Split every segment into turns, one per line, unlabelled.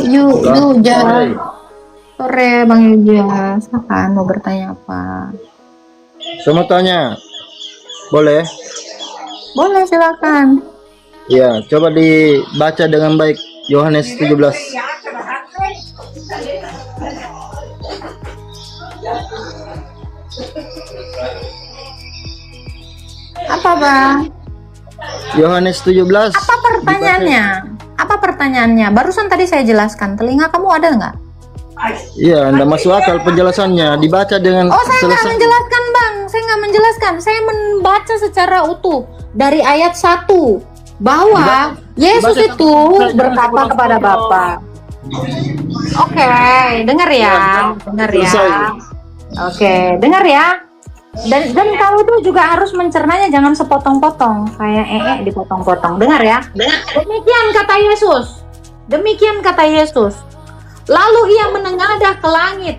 Yuja.
Sore.
Sore Bang Yuja. Silakan mau bertanya apa?
Saya mau tanya, boleh?
Boleh, silakan.
Ya, coba dibaca dengan baik Yohanes 17.
Apa Bang?
Yohanes 17.
Apa pertanyaannya? Apa pertanyaannya? Barusan tadi saya jelaskan. Telinga kamu ada nggak?
Iya, Anda masuk akal penjelasannya. Dibaca dengan
Oh, saya nggak
selesai.
menjelaskan Bang. Saya nggak menjelaskan. Saya membaca secara utuh dari ayat 1 bahwa Yesus
Dibaca
itu berkata kepada Bapa. Oke, dengar ya. Dengar ya.
Selesai.
Oke, dengar ya. Dan kau itu juga harus mencernanya, jangan sepotong-potong kayak dipotong-potong. Dengar ya. Demikian kata Yesus. Demikian kata Yesus. Lalu ia menengadah ke langit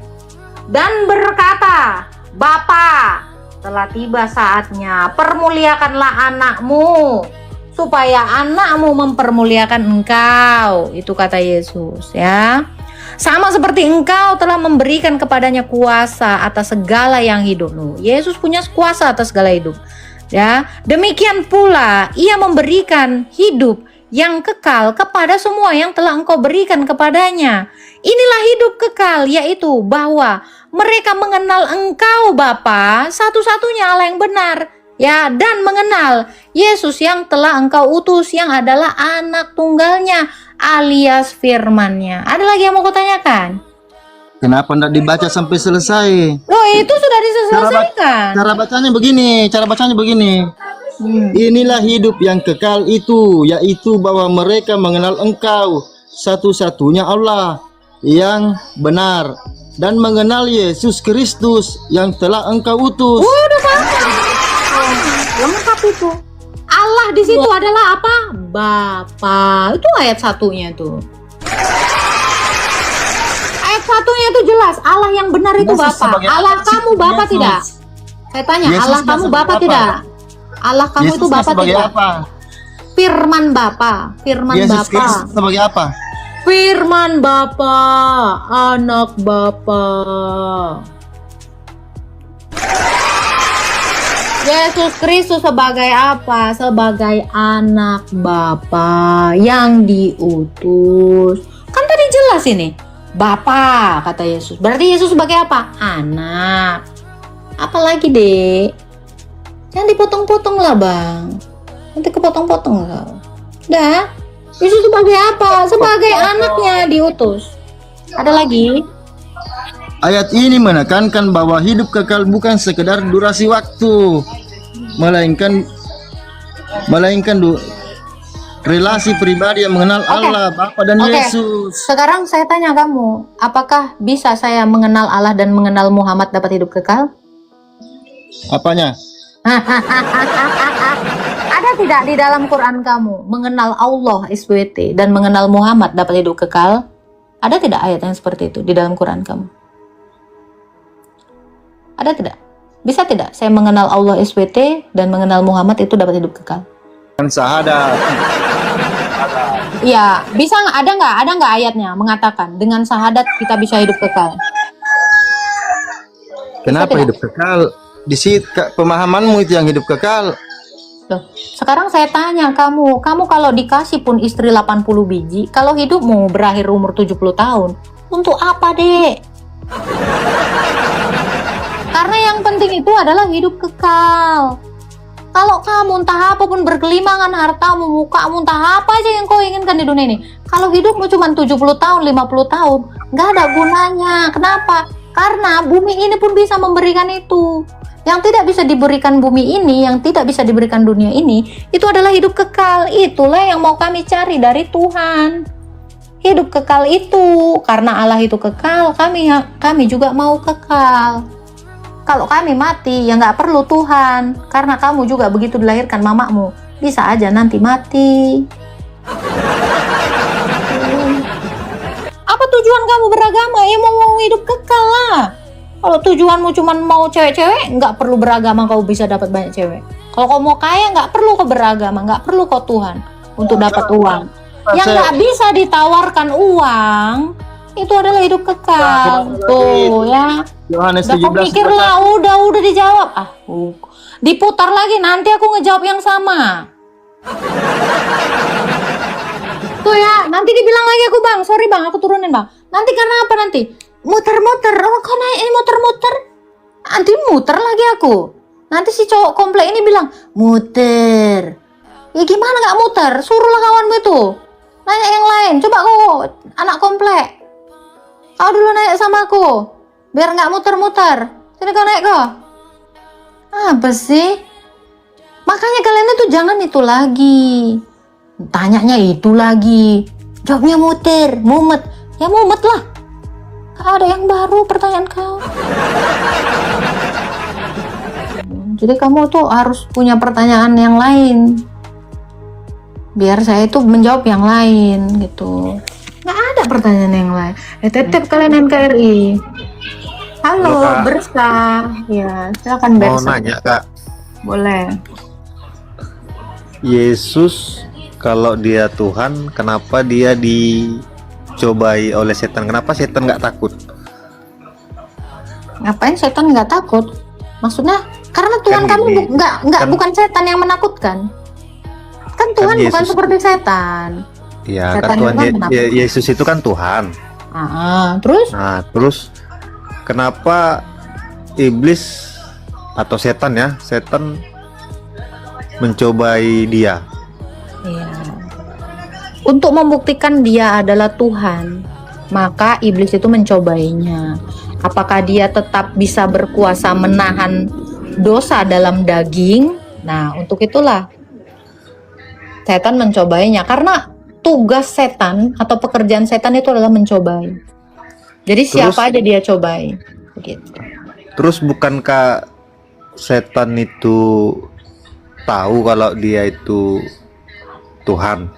dan berkata, Bapa, telah tiba saatnya, permuliakanlah anakmu, supaya anakmu mempermuliakan engkau. Itu kata Yesus ya. Sama seperti engkau telah memberikan kepadanya kuasa atas segala yang hidup. Yesus punya kuasa atas segala hidup. Ya, demikian pula ia memberikan hidup yang kekal kepada semua yang telah engkau berikan kepadanya. Inilah hidup kekal, yaitu bahwa mereka mengenal engkau Bapa, satu-satunya Allah yang benar, ya, dan mengenal Yesus yang telah engkau utus, yang adalah anak tunggalnya, alias firman-Nya. Ada lagi yang mau kutanyakan?
Kenapa tidak dibaca sampai selesai?
Loh, itu sudah diselesaikan.
Cara bacanya begini. Inilah hidup yang kekal itu, yaitu bahwa mereka mengenal engkau, satu-satunya Allah yang benar, dan mengenal Yesus Kristus yang telah engkau utus.
Udah sampai. Lengkap itu. Allah di situ adalah apa? Bapa. Itu ayat 1-nya tuh. Ayat 1-nya itu jelas. Allah yang benar itu
Yesus
Bapa.
sebagai
Allah
apa?
kamu Bapa
Yesus.
tidak? Saya tanya,
Yesusnya
Allah kamu
sebagai
Bapa
apa?
tidak? Allah kamu itu
Yesusnya
Bapa
sebagai
tidak?
apa?
Firman Bapa. Firman
Yesus
Bapa.
Kristus sebagai apa?
Firman Bapa, anak Bapa. Yesus Kristus sebagai apa? Sebagai anak Bapa yang diutus. Kan tadi jelas ini. Bapa kata Yesus. Berarti Yesus sebagai apa? Anak. Apalagi, Dek? Jangan dipotong-potong lah, Bang. Nanti kepotong-potong lah. Udah. Yesus sebagai apa? Sebagai anaknya diutus. Ada lagi?
Ayat ini menekankan bahwa hidup kekal bukan sekedar durasi waktu, melainkan relasi pribadi yang mengenal Allah, Bapa dan Yesus.
Sekarang saya tanya kamu, apakah bisa saya mengenal Allah dan mengenal Muhammad dapat hidup kekal?
Apanya?
Ada tidak di dalam Quran kamu mengenal Allah SWT dan mengenal Muhammad dapat hidup kekal? Ada tidak ayat yang seperti itu di dalam Quran kamu? Ada tidak? Bisa tidak saya mengenal Allah SWT dan mengenal Muhammad itu dapat hidup kekal?
Dan syahadat.
Iya, bisa nggak? Ada nggak ayatnya mengatakan dengan syahadat kita bisa hidup kekal?
Kenapa
tidak?
hidup kekal? Di situ pemahamanmu itu yang hidup kekal.
Loh, sekarang saya tanya kamu kalau dikasih pun istri 80 biji, kalau hidupmu berakhir umur 70 tahun, untuk apa, Dek? Karena yang penting itu adalah hidup kekal. Kalau kamu entah apapun berkelimangan hartamu, mukamu, entah apa aja yang kau inginkan di dunia ini, kalau hidupmu cuma 70 tahun, 50 tahun, nggak ada gunanya. Kenapa? Karena bumi ini pun bisa memberikan itu. Yang tidak bisa diberikan bumi ini, yang tidak bisa diberikan dunia ini, itu adalah hidup kekal. Itulah yang mau kami cari dari Tuhan. Hidup kekal itu, karena Allah itu kekal, kami juga mau kekal. Kalau kami mati, ya nggak perlu Tuhan, karena kamu juga begitu dilahirkan mamamu, bisa aja nanti mati. Apa tujuan kamu beragama? Ya mau hidup kekal lah. Kalau tujuanmu cuma mau cewek-cewek, nggak perlu beragama, kau bisa dapat banyak cewek. Kalau kau mau kaya, nggak perlu kau beragama, nggak perlu kau Tuhan untuk dapat uang. Yang nggak bisa ditawarkan uang itu adalah hidup kekal. Tuh ya.
Yohanes
Udah kau
17.
mikir lah, udah dijawab. Diputar lagi nanti aku ngejawab yang sama. Tuh ya, nanti dibilang lagi aku bang, sorry bang, aku turunin bang. Nanti karena apa nanti? Muter-muter, kau naik ini muter-muter. Nanti muter lagi aku. Nanti si cowok komplek ini bilang, muter. Ya gimana nggak muter? Suruhlah kawanmu itu. Nanya yang lain, coba kau anak komplek. Kau dulu naik sama aku, biar nggak muter-muter. Sini kau naik kau. Apa sih? Makanya kalian itu jangan itu lagi. Tanyanya itu lagi. Jawabnya mumet. Ya mumet lah. Gak ada yang baru pertanyaan kau. Jadi kamu tuh harus punya pertanyaan yang lain. Biar saya itu menjawab yang lain gitu. Gak ada pertanyaan yang lain. Tetep kalian NKRI. Halo,
Kak.
Bersa. Ya, silakan
Mau
Bersa.
nanya Kak,
Boleh.
Yesus kalau dia Tuhan, kenapa dia dicobai oleh setan? Kenapa setan nggak takut?
Ngapain setan nggak takut? Maksudnya karena Tuhan
Kan
kami
gini,
bukan setan yang menakutkan. Kan Tuhan bukan
Yesus-
seperti setan.
Ya
Setan
kan Tuhan
itu kan kenapa?
Yesus itu kan Tuhan.
Terus
Nah terus kenapa iblis atau setan mencobai dia?
iya. Untuk membuktikan dia adalah Tuhan, maka iblis itu mencobainya. Apakah dia tetap bisa berkuasa menahan dosa dalam daging? Nah, untuk itulah setan mencobainya, karena tugas setan atau pekerjaan setan itu adalah mencobai. Jadi siapa aja dia cobai begitu.
Terus bukankah setan itu tahu kalau dia itu Tuhan?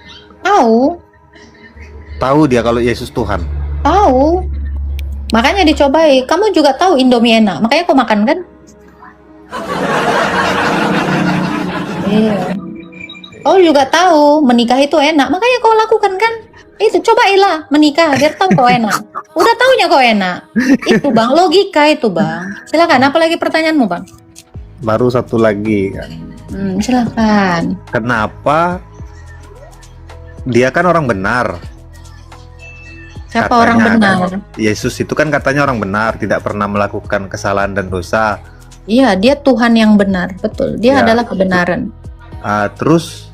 Tahu dia kalau Yesus Tuhan.
Tahu, makanya dicobai. Kamu juga tahu Indomie enak, makanya kau makan kan? Iya. Kau juga tahu menikah itu enak, makanya kau lakukan kan? Itu cobailah menikah biar tahu kau enak. Udah taunya kau enak. Itu bang, logika itu bang. Silakan. Apalagi pertanyaanmu bang?
Baru satu lagi kan.
Silakan.
Kenapa dia kan orang benar?
Siapa orang benar?
Kan, Yesus itu kan katanya orang benar, tidak pernah melakukan kesalahan dan dosa.
Iya, dia Tuhan yang benar, betul. Dia
Ya,
adalah kebenaran.
Terus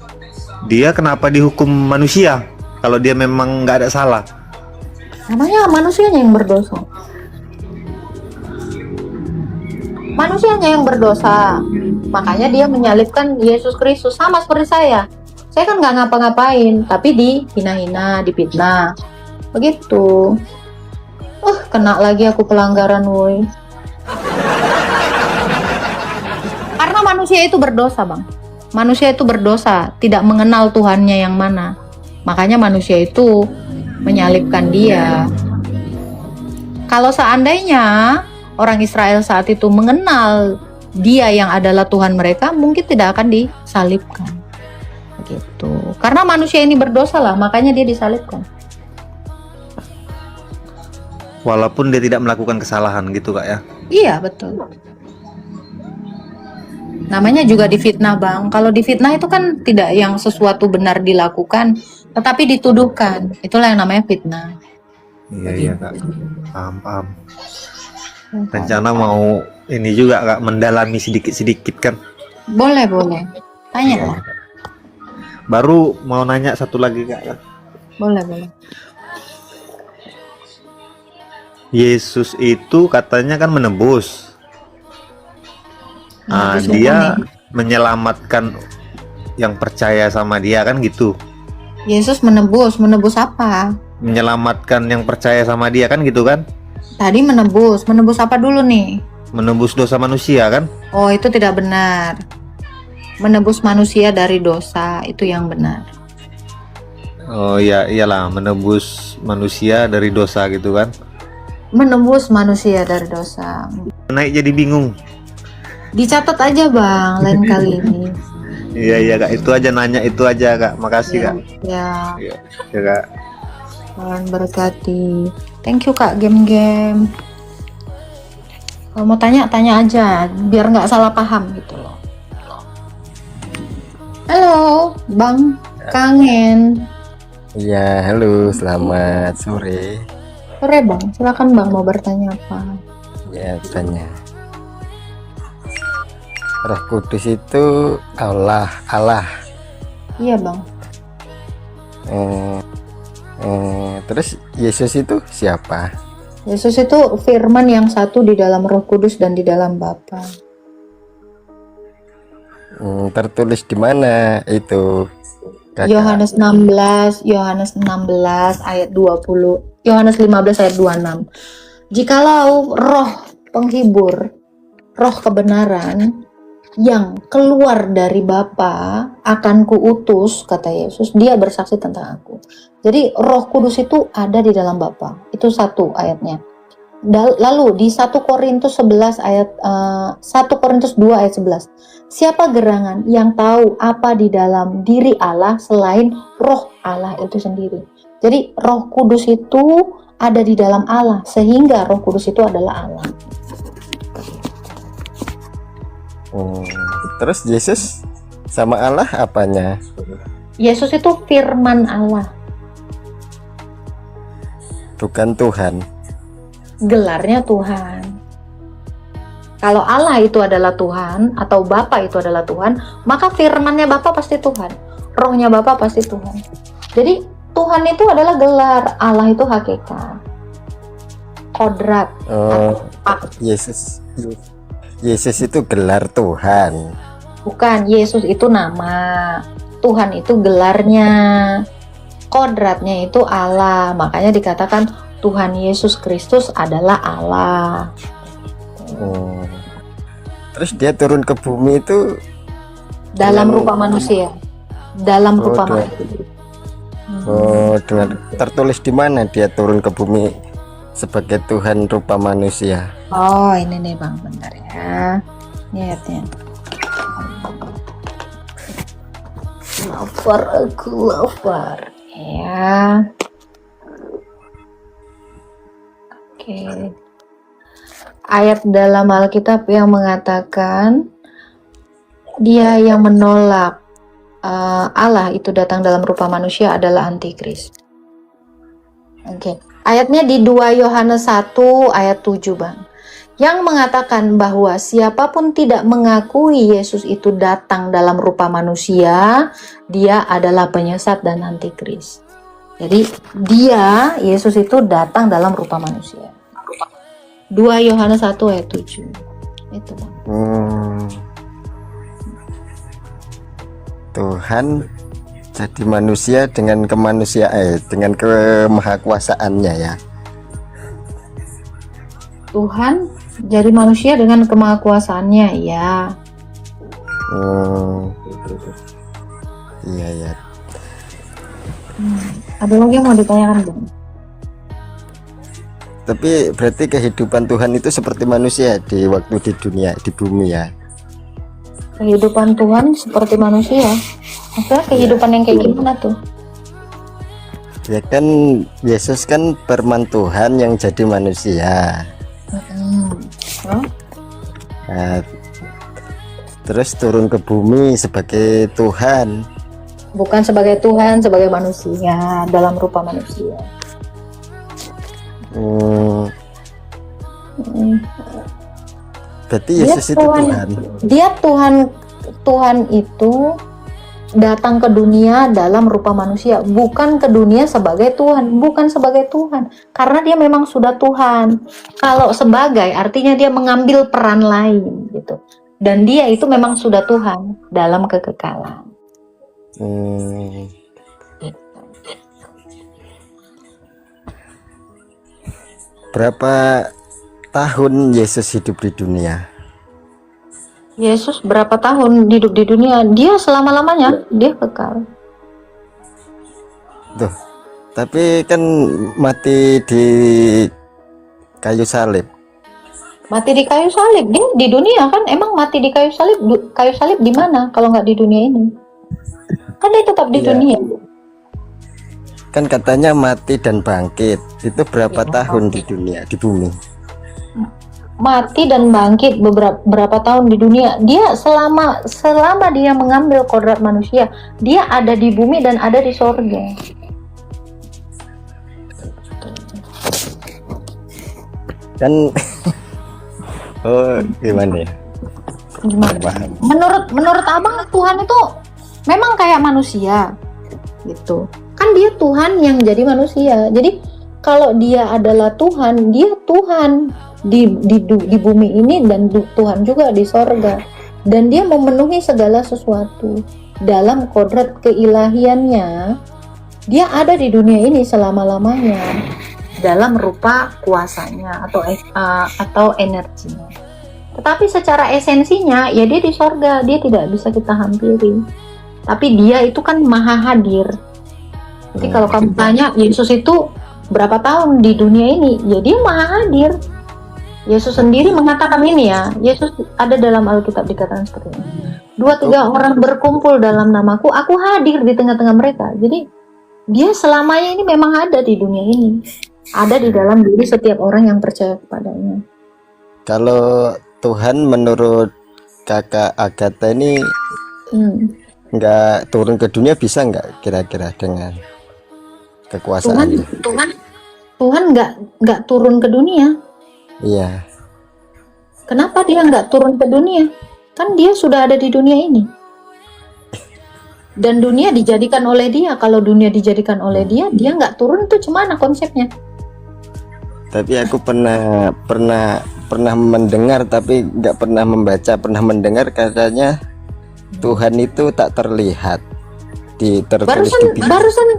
dia kenapa dihukum manusia kalau dia memang nggak ada salah?
Namanya manusianya yang berdosa. Manusianya yang berdosa. Makanya dia menyalibkan Yesus Kristus, sama seperti saya. Saya kan nggak ngapa-ngapain, tapi dihina-hina, difitnah. Begitu. Kena lagi aku pelanggaran, woi. Karena manusia itu berdosa, bang. Manusia itu berdosa, tidak mengenal Tuhannya yang mana. Makanya manusia itu menyalibkan dia. Kalau seandainya orang Israel saat itu mengenal dia yang adalah Tuhan mereka, mungkin tidak akan disalibkan. Begitu. Karena manusia ini berdosa lah, makanya dia disalibkan.
Walaupun dia tidak melakukan kesalahan gitu kak ya?
Iya, betul. Namanya juga difitnah, bang. Kalau difitnah itu kan tidak yang sesuatu benar dilakukan, tetapi dituduhkan. Itulah yang namanya fitnah.
Iya kak, paham. Rencana mau ini juga kak, mendalami sedikit kan?
Boleh. Tanya lah.
Baru mau nanya satu lagi kak.
Boleh.
Yesus itu katanya kan menebus.
Menebus
Dia
apa nih?
menyelamatkan yang percaya sama dia kan gitu.
Yesus menebus apa?
Menyelamatkan yang percaya sama dia kan gitu kan?
Tadi menebus apa dulu nih?
Menebus dosa manusia kan?
Oh, itu tidak benar. Menebus manusia dari dosa itu yang benar.
Oh iya, iyalah, menebus manusia dari dosa gitu kan?
Menebus manusia dari dosa.
Naik jadi bingung.
Dicatat aja bang, lain kali ini.
Iya iya Kak, itu aja nanya itu aja Kak. Makasih Kak.
Ya,
Iya ya, Kak.
Tuhan berkati. Thank you Kak, game-game. Kalau mau tanya aja, biar nggak salah paham gitu loh. Halo, Bang, kangen.
Iya, halo, selamat sore.
Sore Bang, silakan Bang, mau bertanya apa?
Ya, tanya. Roh Kudus itu Allah.
Iya Bang.
Eh, Terus Yesus itu siapa?
Yesus itu firman yang satu di dalam Roh Kudus dan di dalam Bapa.
Tertulis di mana itu? Kakak?
Yohanes 16 ayat 20, Yohanes 15 ayat 26. Jikalau roh penghibur, roh kebenaran yang keluar dari Bapa akan kuutus, kata Yesus, dia bersaksi tentang aku. Jadi Roh Kudus itu ada di dalam Bapa. Itu satu ayatnya. Lalu di 1 Korintus 11 ayat 1 Korintus 2 ayat 11. Siapa gerangan yang tahu apa di dalam diri Allah selain Roh Allah itu sendiri. Jadi Roh Kudus itu ada di dalam Allah, sehingga Roh Kudus itu adalah Allah.
Terus Yesus sama Allah apanya?
Yesus itu firman Allah,
Bukan Tuhan.
gelarnya Tuhan. Kalau Allah itu adalah Tuhan atau Bapa itu adalah Tuhan, maka firmannya Bapa pasti Tuhan, rohnya Bapa pasti Tuhan. Jadi Tuhan itu adalah gelar, Allah itu hakikat, kodrat.
Yesus itu gelar Tuhan.
Bukan, Yesus itu nama, Tuhan itu gelarnya, kodratnya itu Allah. Makanya dikatakan Tuhan Yesus Kristus adalah Allah.
Terus dia turun ke bumi itu
Dalam rupa manusia. Dalam rupa manusia.
dengan tertulis di mana dia turun ke bumi sebagai Tuhan rupa manusia?
Oh, ini nih Bang, bentar ya. Ini ayatnya. Lapar. Ya. Oke. Ayat dalam Alkitab yang mengatakan dia yang menolak Allah itu datang dalam rupa manusia adalah antikris. Oke. Ayatnya di 2 Yohanes 1 ayat 7 Bang. Yang mengatakan bahwa siapapun tidak mengakui Yesus itu datang dalam rupa manusia, dia adalah penyesat dan antikris. Jadi Yesus itu datang dalam rupa manusia. 2 Yohanes 1 ayat 7. Itu Bang.
Tuhan jadi manusia dengan kemanusiaan, dengan kemahakuasaannya ya.
Tuhan jadi manusia dengan kemahakuasaannya ya.
Iya ya.
Ada lagi yang mau ditanyakan Bang?
Tapi berarti kehidupan Tuhan itu seperti manusia di waktu di dunia, di bumi ya.
Kehidupan Tuhan seperti manusia. Maksudnya kehidupan yang kayak gimana tuh?
Ya kan Yesus kan firman Tuhan yang jadi manusia. Nah, terus turun ke bumi sebagai Tuhan.
Bukan sebagai Tuhan, sebagai manusia, dalam rupa manusia.
Berarti Yesus itu Tuhan.
Dia Tuhan itu datang ke dunia dalam rupa manusia, bukan ke dunia sebagai Tuhan, bukan sebagai Tuhan, karena dia memang sudah Tuhan. Kalau sebagai artinya dia mengambil peran lain gitu, dan dia itu memang sudah Tuhan dalam kekekalan.
Berapa tahun Yesus hidup di dunia?
Yesus berapa tahun hidup di dunia? Dia selama-lamanya, dia kekal.
Tuh, tapi kan mati di kayu salib.
Mati di kayu salib. Dia di dunia kan emang mati di kayu salib. Kayu salib di mana kalau nggak di dunia ini? Kan dia tetap di
Iya.
dunia.
Kan katanya mati dan bangkit. Itu berapa tahun di dunia, di bumi?
Mati dan bangkit berapa tahun di dunia. Dia selama dia mengambil kodrat manusia, dia ada di bumi dan ada di sorga.
Kan oh gimana ya?
Gimana?
Paham.
Menurut abang, Tuhan itu memang kayak manusia gitu kan. Dia Tuhan yang jadi manusia. Jadi kalau dia adalah Tuhan, dia Tuhan di bumi ini dan Tuhan juga di sorga, dan dia memenuhi segala sesuatu dalam kodrat keilahiannya. Dia ada di dunia ini selama-lamanya dalam rupa kuasanya atau energinya. Tetapi secara esensinya ya dia di sorga, dia tidak bisa kita hampiri. Tapi dia itu kan maha hadir. Jadi kalau kamu tanya Yesus itu berapa tahun di dunia ini, ya dia maha hadir. Yesus sendiri mengatakan ini ya, Yesus ada dalam Alkitab dikatakan seperti ini. 2-3 orang berkumpul dalam namaku, aku hadir di tengah-tengah mereka. Jadi dia selamanya ini memang ada di dunia ini. Ada di dalam diri setiap orang yang percaya kepadanya.
Kalau Tuhan menurut kakak Agatha ini nggak turun ke dunia, bisa nggak kira-kira dengan kekuasaan?
Tuhan nggak turun ke dunia.
Iya.
Kenapa dia nggak turun ke dunia? Kan dia sudah ada di dunia ini. Dan dunia dijadikan oleh dia. Kalau dunia dijadikan oleh dia nggak turun, itu gimana konsepnya?
Tapi aku pernah mendengar, tapi nggak pernah membaca. Pernah mendengar katanya Tuhan itu tak terlihat.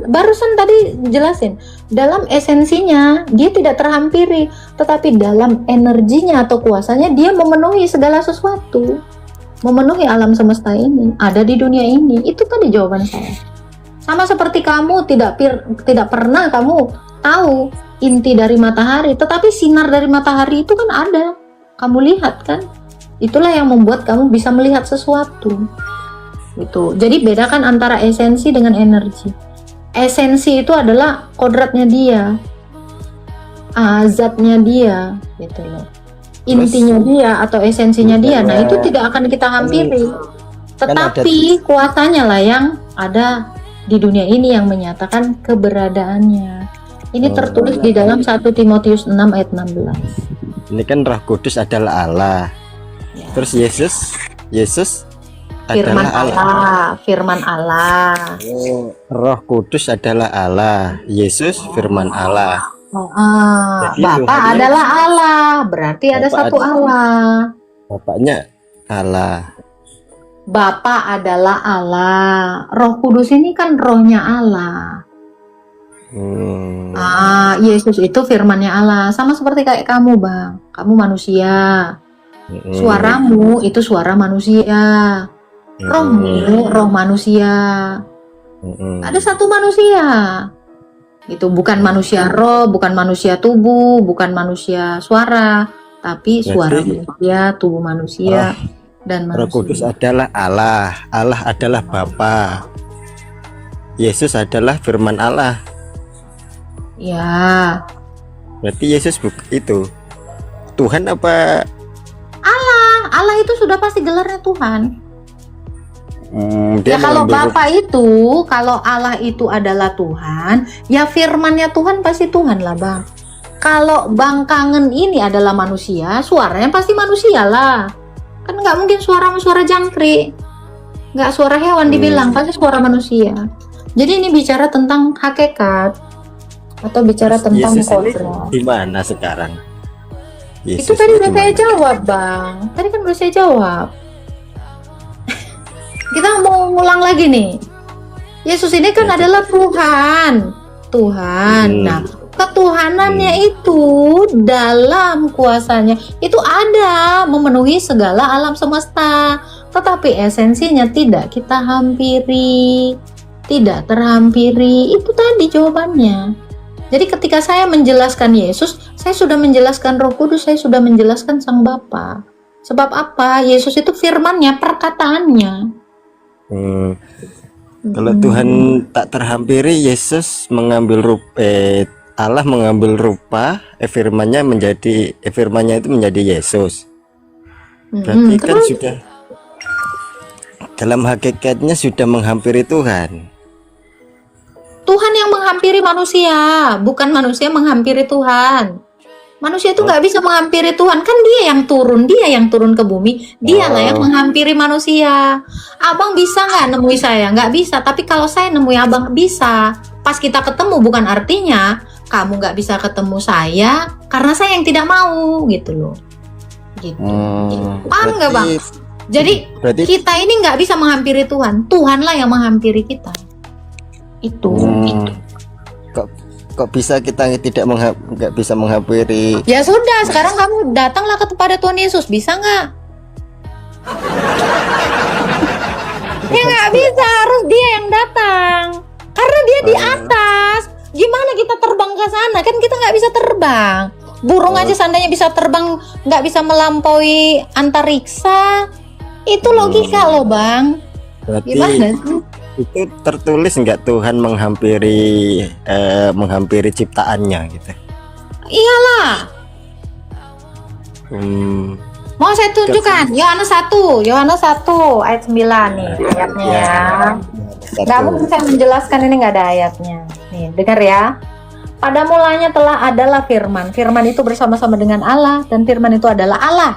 Barusan tadi jelasin, dalam esensinya dia tidak terhampiri, tetapi dalam energinya atau kuasanya dia memenuhi segala sesuatu, memenuhi alam semesta ini, ada di dunia ini. Itu tadi jawaban saya. Sama seperti kamu tidak pernah kamu tahu inti dari matahari, tetapi sinar dari matahari itu kan ada, kamu lihat kan? Itulah yang membuat kamu bisa melihat sesuatu. Itu. Jadi bedakan antara esensi dengan energi. Esensi itu adalah kodratnya dia, zatnya dia, gitu loh. Intinya dia atau esensinya dia. Nah itu tidak akan kita hampiri. Tetapi kuasanya lah yang ada di dunia ini yang menyatakan keberadaannya. Ini tertulis di dalam 1 Timotius 6 ayat 16. Ini kan Roh Kudus adalah Allah.
Ya.
Terus Yesus
Firman Allah.
Roh Kudus adalah Allah, Yesus firman Allah.
Bapa adalah Allah, berarti ada satu Allah.
Bapaknya Allah.
Bapa adalah Allah. Roh Kudus ini kan rohnya Allah. Yesus itu firmannya Allah. Sama seperti kayak kamu, Bang. Kamu manusia. Suaramu itu suara manusia. Rohmu roh manusia. Ada satu manusia. Itu bukan manusia roh, bukan manusia tubuh, bukan manusia suara, tapi suara manusia, tubuh manusia, dan manusia.
Roh Kudus adalah Allah. Allah adalah Bapa. Yesus adalah firman Allah.
Ya.
Berarti Yesus itu Tuhan apa?
Allah itu sudah pasti gelarnya Tuhan.
Dia
Kalau Bapa itu, kalau Allah itu adalah Tuhan, ya firmannya Tuhan pasti Tuhan lah, Bang. Kalau Bang Kangen ini adalah manusia, suaranya pasti manusia lah. Kan nggak mungkin suara jangkrik, nggak suara hewan dibilang, pasti suara manusia. Jadi ini bicara tentang hakikat atau bicara tentang kodrat.
Di mana sekarang?
Yesus itu tadi udah saya jawab, Bang. Tadi kan udah saya jawab. Kita mau ngulang lagi nih. Yesus ini kan adalah Tuhan. Nah, ketuhanannya itu dalam kuasanya itu ada memenuhi segala alam semesta. Tetapi esensinya tidak kita hampiri, tidak terhampiri. Itu tadi jawabannya. Jadi ketika saya menjelaskan Yesus,
Saya sudah menjelaskan Roh Kudus, saya sudah menjelaskan Sang Bapa. Sebab apa? Yesus itu firman-Nya, perkataannya.
Kalau Tuhan tak terhampiri, Yesus mengambil Allah mengambil rupa, firman-Nya itu menjadi Yesus. Berarti kan sudah dalam hakikatnya sudah menghampiri Tuhan.
Tuhan yang menghampiri manusia, bukan manusia menghampiri Tuhan. Manusia itu nggak bisa menghampiri Tuhan, kan dia yang turun ke bumi, dialah yang menghampiri manusia. Abang bisa nggak nemui saya? Nggak bisa, tapi kalau saya nemui abang bisa. Pas kita ketemu bukan artinya kamu nggak bisa ketemu saya karena saya yang tidak mau, gitu loh. Gitu. Paham nggak bang? Jadi kita ini nggak bisa menghampiri Tuhan, Tuhanlah yang menghampiri kita. Itu.
Kok bisa kita nggak bisa menghampiri?
Ya sudah, sekarang kamu datanglah kepada Tuhan Yesus, bisa nggak? Ya nggak bisa, harus dia yang datang, karena dia di atas. Gimana kita terbang ke sana? Kan kita nggak bisa terbang. Burung aja seandainya bisa terbang, nggak bisa melampaui antariksa. Itu logika loh bang.
Berarti
Gimana sih?
itu tertulis nggak Tuhan menghampiri ciptaannya gitu?
Iyalah. Mau saya tunjukkan Yohanes 1 ayat 9 nih ayatnya ya. Nggak mungkin saya menjelaskan, ini nggak ada ayatnya. Nih dengar ya. Pada mulanya telah adalah firman. Firman itu bersama-sama dengan Allah, dan firman itu adalah Allah.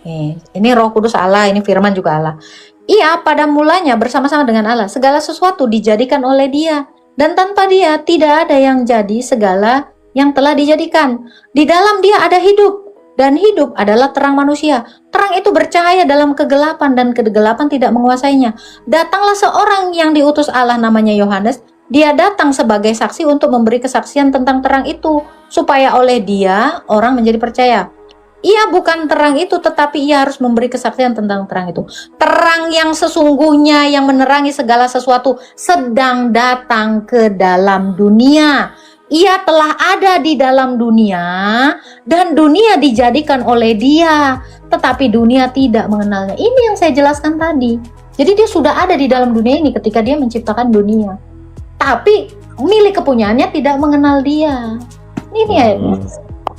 Nih, ini Roh Kudus Allah, ini firman juga Allah. Ia pada mulanya bersama-sama dengan Allah. Segala sesuatu dijadikan oleh Dia, dan tanpa Dia tidak ada yang jadi segala yang telah dijadikan. Di dalam Dia ada hidup, dan hidup adalah terang manusia. Terang itu bercahaya dalam kegelapan, dan kegelapan tidak menguasainya. Datanglah seorang yang diutus Allah, namanya Yohanes. Dia datang sebagai saksi untuk memberi kesaksian tentang terang itu, supaya oleh Dia orang menjadi percaya. Ia bukan terang itu, tetapi ia harus memberi kesaksian tentang terang itu. Terang yang sesungguhnya yang menerangi segala sesuatu sedang datang ke dalam dunia. Ia telah ada di dalam dunia, dan dunia dijadikan oleh Dia, tetapi dunia tidak mengenalnya. Ini yang saya jelaskan tadi. Jadi dia sudah ada di dalam dunia ini ketika Dia menciptakan dunia, tapi milik kepunyaannya tidak mengenal Dia. Ini ayatnya.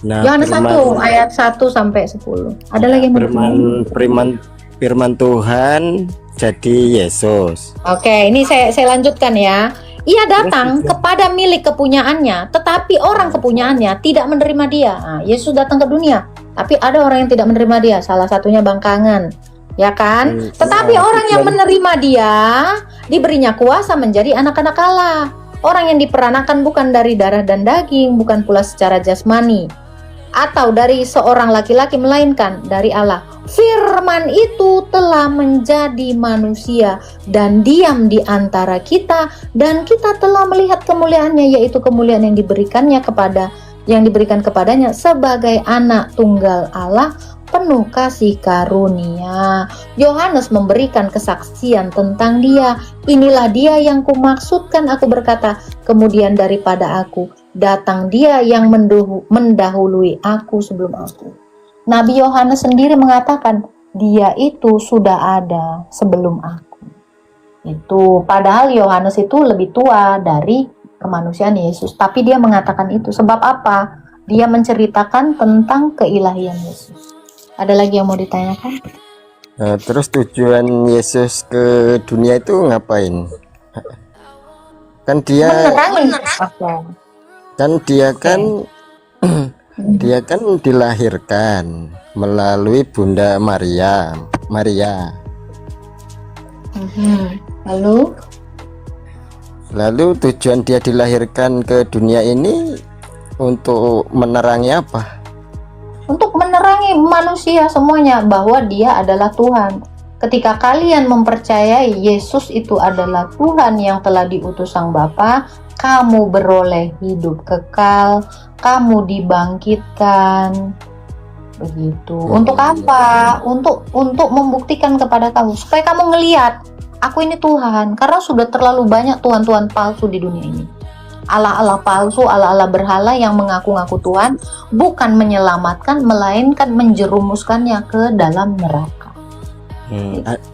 Nah,
Yohanes 1 ayat 1 sampai 10. Ada lagi yang
firman Tuhan jadi Yesus.
Oke, ini saya lanjutkan ya. Ia datang kepada milik kepunyaannya, tetapi orang kepunyaannya tidak menerima Dia. Nah, Yesus datang ke dunia, tapi ada orang yang tidak menerima Dia. Salah satunya bangkangan, ya kan? Tetapi orang yang menerima Dia diberinya kuasa menjadi anak-anak Allah. Orang yang diperanakan bukan dari darah dan daging, bukan pula secara jasmani atau dari seorang laki-laki, melainkan dari Allah. Firman itu telah menjadi manusia dan diam di antara kita, dan kita telah melihat kemuliaannya, yaitu kemuliaan yang diberikan kepadanya sebagai anak tunggal Allah, penuh kasih karunia. Yohanes memberikan kesaksian tentang Dia. Inilah Dia yang kumaksudkan aku berkata, kemudian daripada aku datang Dia yang mendahului aku sebelum aku. Nabi Yohanes sendiri mengatakan, Dia itu sudah ada sebelum aku. Itu padahal Yohanes itu lebih tua dari kemanusiaan Yesus, tapi dia mengatakan itu sebab apa? Dia menceritakan tentang keilahian Yesus. Ada lagi yang mau ditanyakan?
Nah, terus tujuan Yesus ke dunia itu ngapain? Kan dia dia kan dilahirkan melalui Bunda Maria. Lalu tujuan dia dilahirkan ke dunia ini untuk menerangi apa?
Untuk menerangi manusia semuanya bahwa Dia adalah Tuhan. Ketika kalian mempercayai Yesus itu adalah Tuhan yang telah diutus Sang Bapa, kamu beroleh hidup kekal, kamu dibangkitkan. Begitu. Untuk apa? Untuk membuktikan kepada kamu, supaya kamu ngelihat, aku ini Tuhan. Karena sudah terlalu banyak Tuhan-Tuhan palsu di dunia ini. Allah-Allah palsu, Allah-Allah berhala yang mengaku-ngaku Tuhan, bukan menyelamatkan, melainkan menjerumuskannya ke dalam neraka.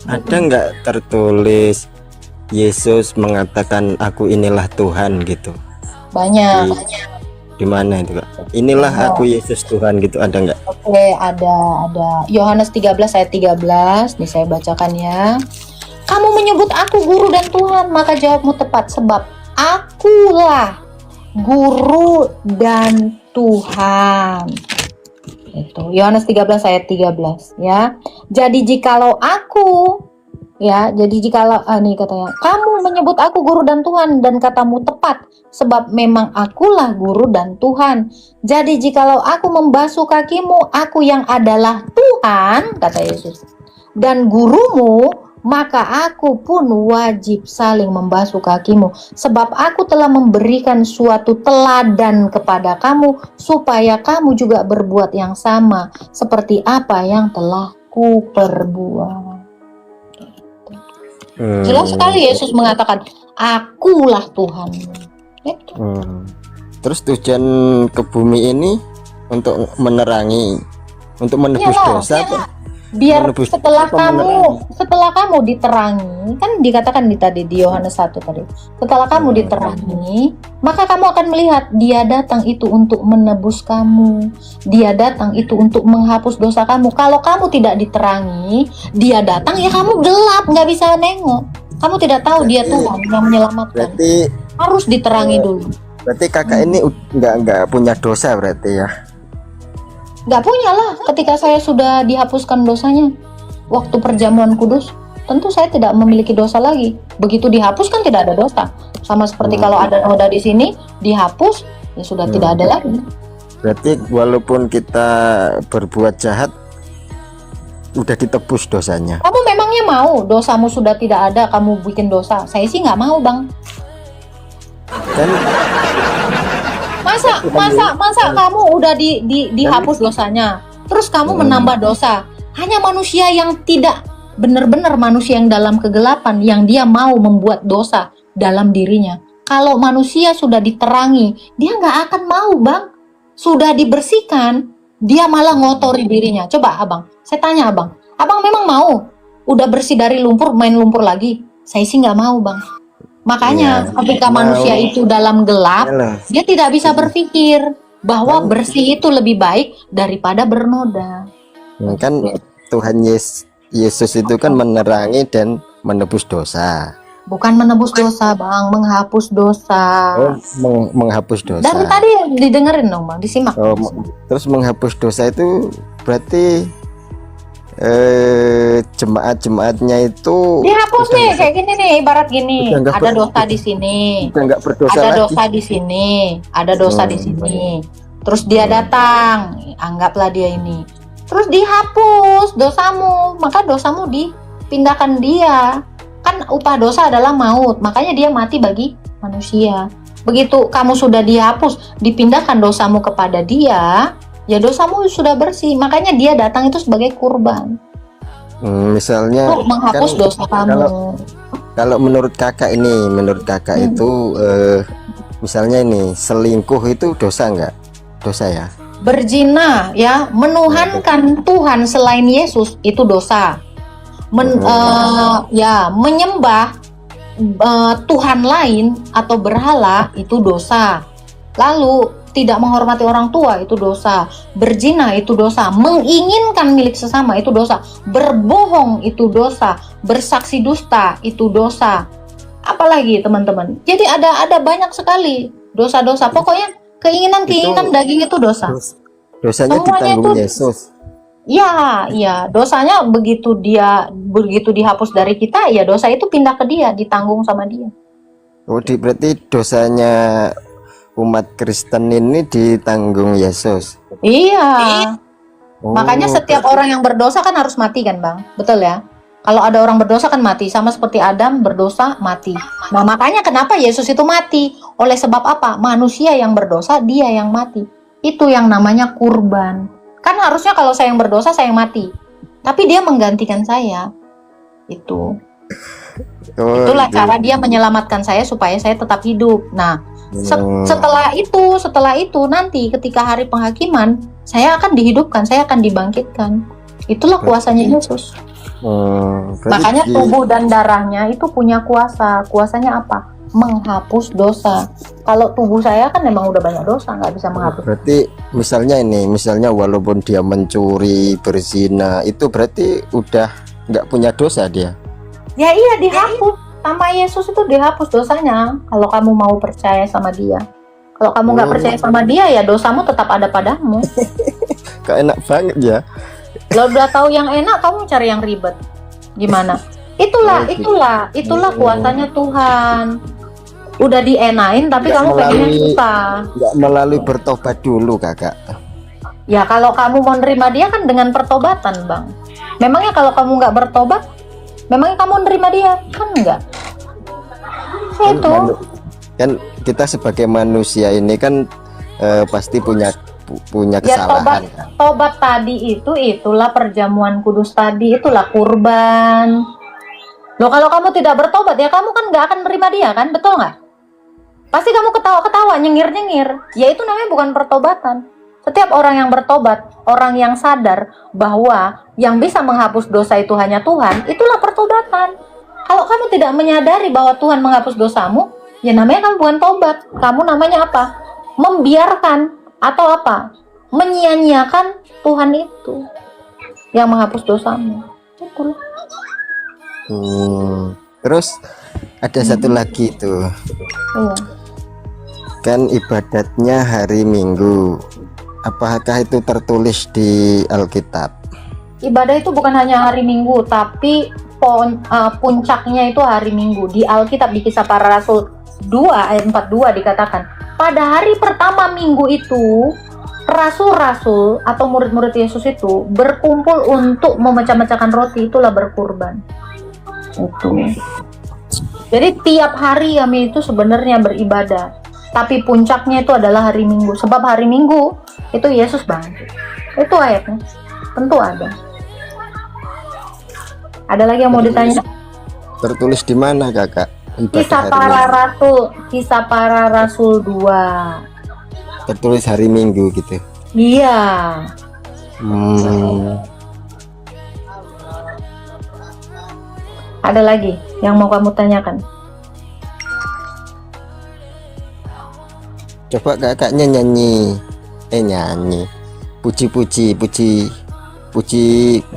Ada nggak tertulis Yesus mengatakan aku inilah Tuhan gitu?
Banyak.
Di mana itu Kak? Inilah aku Yesus Tuhan gitu, ada nggak?
Oke, ada. Yohanes 13 ayat 13, nih saya bacakan ya. Kamu menyebut aku guru dan Tuhan, maka jawabmu tepat, sebab akulah guru dan Tuhan. Itu Yohanes 13 ayat 13 ya. Jadi jikalau nih katanya, kamu menyebut aku guru dan Tuhan, dan katamu tepat, sebab memang akulah guru dan Tuhan. Jadi jikalau aku membasuh kakimu, aku yang adalah Tuhan, kata Yesus, dan gurumu, maka aku pun wajib saling membasuh kakimu, sebab aku telah memberikan suatu teladan kepada kamu, supaya kamu juga berbuat yang sama, seperti apa yang telah kuperbuat. Jelas sekali Yesus mengatakan, akulah Tuhan.
Terus tujuan ke bumi ini untuk menerangi, untuk menebus dosa apa?
Biar setelah kamu diterangi, kan dikatakan di Yohanes 1 tadi, setelah kamu diterangi, maka kamu akan melihat dia datang itu untuk menebus kamu, dia datang itu untuk menghapus dosa kamu. Kalau kamu tidak diterangi, dia datang ya kamu gelap, nggak bisa nengok, kamu tidak tahu dia Tuhan yang menyelamatkan.
Berarti
harus diterangi dulu.
Berarti kakak ini nggak punya dosa berarti ya?
Nggak punya lah, ketika saya sudah dihapuskan dosanya waktu perjamuan kudus, tentu saya tidak memiliki dosa lagi. Begitu dihapus kan tidak ada dosa. Sama seperti kalau ada noda di sini, dihapus ya sudah tidak ada lagi.
Berarti walaupun kita berbuat jahat, udah ditebus dosanya.
Kamu memangnya mau dosamu sudah tidak ada, kamu bikin dosa? Saya sih nggak mau, Bang.
Kan
masa kamu udah dihapus dosanya, terus kamu menambah dosa? Hanya manusia yang tidak benar-benar manusia yang dalam kegelapan, yang dia mau membuat dosa dalam dirinya. Kalau manusia sudah diterangi, dia nggak akan mau, Bang. Sudah dibersihkan, dia malah ngotori dirinya. Coba Abang, saya tanya Abang memang mau udah bersih dari lumpur, main lumpur lagi? Saya sih nggak mau, Bang. Makanya ketika manusia itu dalam gelap, dia tidak bisa berpikir bahwa bersih itu lebih baik daripada bernoda.
Kan Tuhan Yesus itu kan menerangi dan menebus dosa.
Bukan menebus dosa, Bang, menghapus dosa.
Menghapus dosa.
Dan tadi didengerin dong, Bang, disimak.
Terus menghapus dosa itu berarti jemaat-jemaatnya itu
dihapus nih, kayak gini nih, ibarat gini, ada dosa di sini, ada dosa di sini, ada dosa di sini. Terus dia datang, anggaplah dia ini, terus dihapus dosamu, maka dosamu dipindahkan dia. Kan upah dosa adalah maut, makanya dia mati bagi manusia. Begitu kamu sudah dihapus, dipindahkan dosamu kepada dia, ya dosamu sudah bersih, makanya dia datang itu sebagai kurban.
Misalnya
menghapus dosa kamu.
Kalau menurut kakak itu misalnya ini selingkuh itu dosa nggak? Dosa ya? Berzina
ya, menuhankan Tuhan selain Yesus itu dosa. Menyembah Tuhan lain atau berhala itu dosa. Lalu tidak menghormati orang tua itu dosa, berzina itu dosa, menginginkan milik sesama itu dosa, berbohong itu dosa, bersaksi dusta itu dosa. Apalagi teman-teman. Jadi ada banyak sekali dosa-dosa. Pokoknya keinginan daging itu dosa.
Dosanya
semuanya
ditanggung Yesus.
Ya, dosanya begitu dihapus dari kita, ya dosa itu pindah ke dia, ditanggung sama dia.
Berarti dosanya umat Kristen ini ditanggung Yesus.
Iya. Makanya setiap orang yang berdosa kan harus mati kan, Bang? Betul ya? Kalau ada orang berdosa kan mati, sama seperti Adam berdosa mati. Nah, makanya kenapa Yesus itu mati? Oleh sebab apa? Manusia yang berdosa, dia yang mati. Itu yang namanya kurban. Kan harusnya kalau saya yang berdosa, saya yang mati. Tapi dia menggantikan saya. Itulah cara dia menyelamatkan saya supaya saya tetap hidup. Nah, Setelah itu nanti ketika hari penghakiman, saya akan dihidupkan, saya akan dibangkitkan. Itulah kuasanya Yesus. Makanya tubuh dan darahnya itu punya kuasa. Kuasanya apa? Menghapus dosa. Kalau tubuh saya kan memang udah banyak dosa, nggak bisa menghapus.
Berarti misalnya walaupun dia mencuri, berzina, itu berarti udah nggak punya dosa dia.
Ya iya, dihapus. Sama Yesus itu dihapus dosanya. Kalau kamu mau percaya sama dia. Kalau kamu nggak percaya sama dia, ya dosamu tetap ada padamu.
Kok enak banget ya.
Lo udah tahu yang enak, kamu cari yang ribet. Gimana? Itulah kuasanya Tuhan. Udah dienain tapi kamu pengennya susah.
Nggak melalui bertobat dulu, Kakak.
Ya kalau kamu mau nerima dia kan dengan pertobatan, Bang. Memangnya kalau kamu nggak bertobat, memangnya kamu nerima dia? Kan enggak. Itu.
Kan kita sebagai manusia ini kan pasti punya
Ya
kesalahan.
tobat tadi itulah perjamuan kudus tadi, itulah kurban. Loh kalau kamu tidak bertobat ya kamu kan nggak akan nerima dia kan, betul nggak? Pasti kamu ketawa-ketawa, nyengir-nyengir. Ya itu namanya bukan pertobatan. Setiap orang yang bertobat, orang yang sadar bahwa yang bisa menghapus dosa itu hanya Tuhan, itulah pertobatan. Kalau kamu tidak menyadari bahwa Tuhan menghapus dosamu, ya namanya kamu bukan tobat. Kamu namanya apa? Membiarkan atau apa? Menyia-nyiakan Tuhan itu yang menghapus dosamu. Itulah.
Terus ada satu lagi tuh.
Iya.
Kan ibadatnya hari Minggu. Apakah itu tertulis di Alkitab?
Ibadah itu bukan hanya hari Minggu, tapi puncaknya itu hari Minggu. Di Alkitab di Kisah Para Rasul 2 ayat 42 dikatakan, pada hari pertama minggu itu rasul-rasul atau murid-murid Yesus itu berkumpul untuk memecah-mecahkan roti, itulah berkurban. Itu. Jadi tiap hari kami itu sebenarnya beribadah, tapi puncaknya itu adalah hari Minggu. Sebab hari Minggu itu Yesus bangkit. Itu ayatnya. Tentu ada. Ada lagi yang mau ditanya?
Tertulis di mana, Kakak?
Kisah Para Rasul 2.
Tertulis hari Minggu gitu.
Iya. Ada lagi yang mau kamu tanyakan?
Coba kakaknya nyanyi, puji,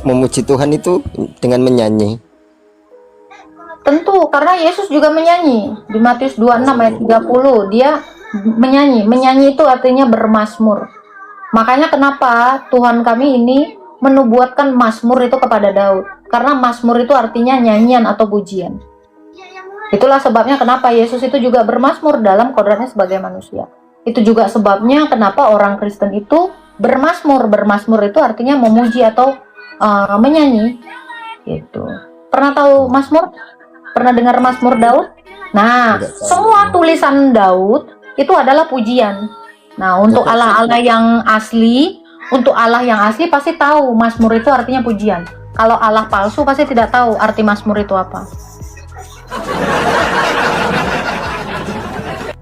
memuji Tuhan itu dengan menyanyi.
Tentu, karena Yesus juga menyanyi. Di Matius 26 ayat 30, dia menyanyi. Menyanyi itu artinya bermazmur. Makanya kenapa Tuhan kami ini menubuatkan mazmur itu kepada Daud. Karena mazmur itu artinya nyanyian atau pujian. Itulah sebabnya kenapa Yesus itu juga bermazmur dalam kodratnya sebagai manusia. Itu juga sebabnya kenapa orang Kristen itu bermazmur. Bermazmur itu artinya memuji atau menyanyi. Gitu. Pernah tahu mazmur? Pernah dengar mazmur Daud? Nah, semua tulisan Daud itu adalah pujian. Nah, untuk Allah yang asli, pasti tahu mazmur itu artinya pujian. Kalau Allah palsu pasti tidak tahu arti mazmur itu apa.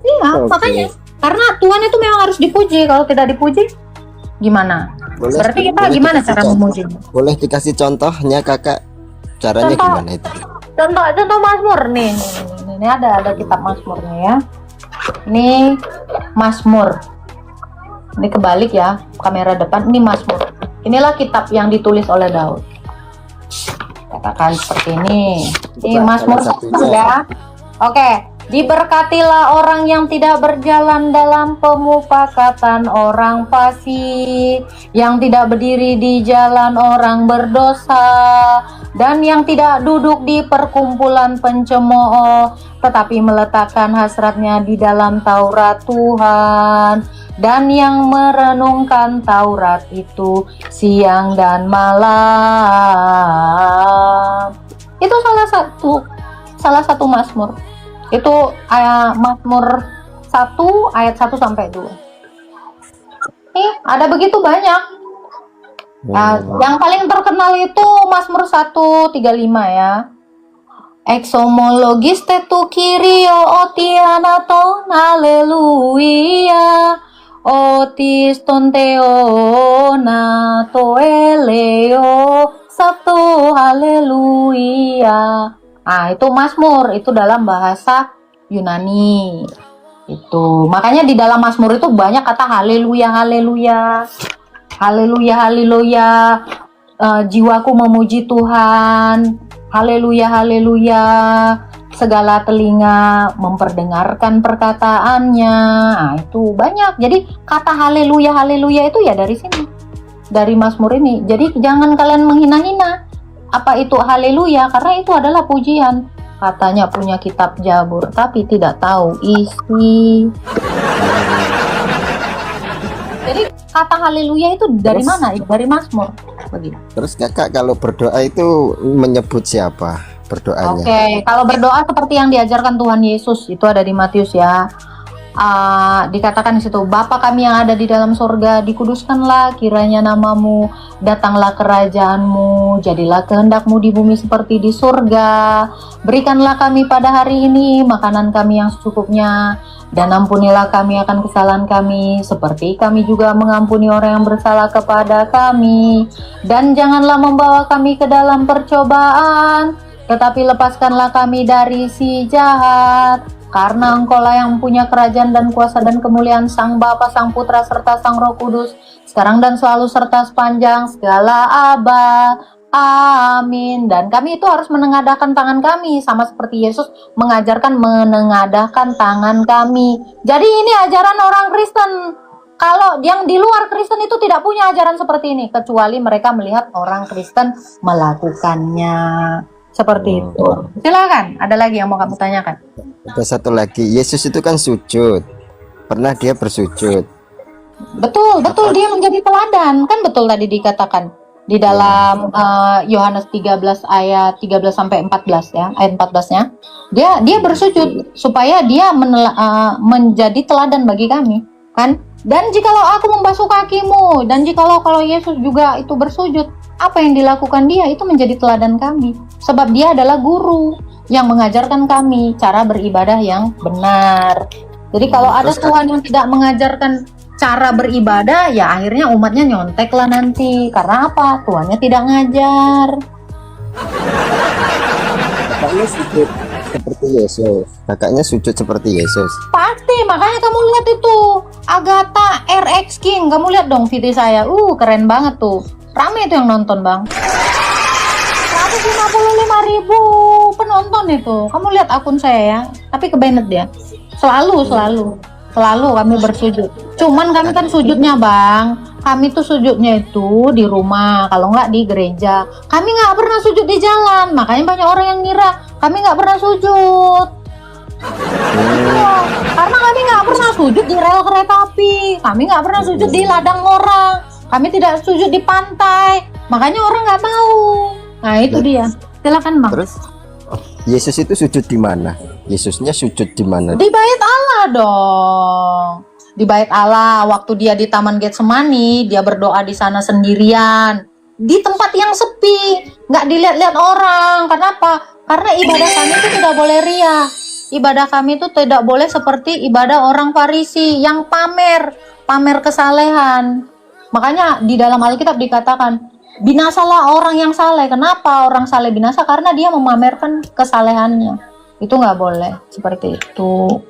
Iya, makanya. Karena Tuhan itu memang harus dipuji. Kalau tidak dipuji, gimana? Berarti kita gimana cara memuji?
Boleh dikasih contohnya, Kakak? Caranya gimana itu?
Contoh mazmur nih. Ini ada kitab mazmurnya ya. Ini mazmur. Ini kebalik ya, kamera depan. Ini mazmur. Inilah kitab yang ditulis oleh Daud. Katakan seperti ini. Ini mazmur ya. Oke. Diberkatilah orang yang tidak berjalan dalam pemufakatan orang fasik, yang tidak berdiri di jalan orang berdosa, dan yang tidak duduk di perkumpulan pencemooh, tetapi meletakkan hasratnya di dalam Taurat Tuhan, dan yang merenungkan Taurat itu siang dan malam. Itu salah satu mazmur. Itu Mazmur 1 ayat 1 sampai 2. Ada begitu banyak. Yang paling terkenal itu Mazmur 135 ya. Exomologis tetu kirio otianaton haleluya otis tonteo nato eleo sabtu haleluya. Nah itu Mazmur, itu dalam bahasa Yunani. Itu makanya di dalam Mazmur itu banyak kata haleluya haleluya haleluya haleluya. Jiwaku memuji Tuhan, haleluya haleluya, segala telinga memperdengarkan perkataannya. Nah, itu banyak. Jadi kata haleluya haleluya itu ya dari sini, dari Mazmur ini. Jadi jangan kalian menghina-hina apa itu haleluya, karena itu adalah pujian. Katanya punya kitab Jabur tapi tidak tahu isi. Jadi kata haleluya itu dari mana? Dari Mazmur. Begitu.
Terus kakak kalau berdoa itu menyebut siapa berdoanya?
Oke, kalau berdoa seperti yang diajarkan Tuhan Yesus itu ada di Matius ya. Dikatakan di situ, Bapa kami yang ada di dalam sorga, dikuduskanlah kiranya namamu, datanglah kerajaanmu, jadilah kehendakmu di bumi seperti di surga. Berikanlah kami pada hari ini makanan kami yang secukupnya, dan ampunilah kami akan kesalahan kami, seperti kami juga mengampuni orang yang bersalah kepada kami. Dan janganlah membawa kami ke dalam percobaan, tetapi lepaskanlah kami dari si jahat. Karena Engkaulah yang punya kerajaan dan kuasa dan kemuliaan, Sang Bapa, Sang Putra, serta Sang Roh Kudus, sekarang dan selalu serta sepanjang segala abad. Amin. Dan kami itu harus menengadahkan tangan kami, sama seperti Yesus mengajarkan menengadahkan tangan kami. Jadi ini ajaran orang Kristen. Kalau yang di luar Kristen itu tidak punya ajaran seperti ini, kecuali mereka melihat orang Kristen melakukannya. Seperti itu. Silakan, ada lagi yang mau kamu tanyakan?
Ada satu lagi, Yesus itu kan sujud. Pernah dia bersujud.
Betul, dia menjadi teladan. Kan betul tadi dikatakan di dalam Yohanes 13 ayat 13 sampai 14 ya, ayat 14-nya. Dia bersujud supaya dia menjadi teladan bagi kami, kan? Dan jikalau aku membasuh kakimu, dan jikalau Yesus juga itu bersujud, apa yang dilakukan dia itu menjadi teladan kami. Sebab dia adalah guru yang mengajarkan kami cara beribadah yang benar. Jadi kalau ada Tuhan yang tidak mengajarkan cara beribadah, ya akhirnya umatnya nyontek lah nanti. Karena apa? Tuhannya tidak ngajar.
Kakaknya sujud seperti Yesus. Kakaknya sujud seperti Yesus.
Pasti, makanya kamu lihat itu Agatha RX King. Kamu lihat dong video saya. Keren banget tuh. Rame itu yang nonton, Bang. 155.000 penonton itu. Kamu lihat akun saya ya. Tapi kebanet dia. Selalu kami bersujud. Cuman kami kan sujudnya, Bang, kami tuh sujudnya itu di rumah, kalau nggak di gereja. Kami nggak pernah sujud di jalan. Makanya banyak orang yang ngira kami nggak pernah sujud. Karena kami nggak pernah sujud di rel kereta api. Kami nggak pernah sujud di ladang orang. Kami tidak sujud di pantai. Makanya orang nggak tahu. Nah itu dia. Silakan, Bang.
Terus Yesus itu sujud di mana? Yesusnya sujud di mana?
Di Bait Allah dong. Di Bait Allah, waktu dia di Taman Getsemani, dia berdoa di sana sendirian, di tempat yang sepi, nggak dilihat-lihat orang. Kenapa? Karena ibadah kami itu tidak boleh ria. Ibadah kami itu tidak boleh seperti ibadah orang Farisi yang pamer kesalehan. Makanya di dalam Alkitab dikatakan, binasalah orang yang saleh. Kenapa orang saleh binasa? Karena dia memamerkan kesalehannya. Itu nggak boleh seperti itu.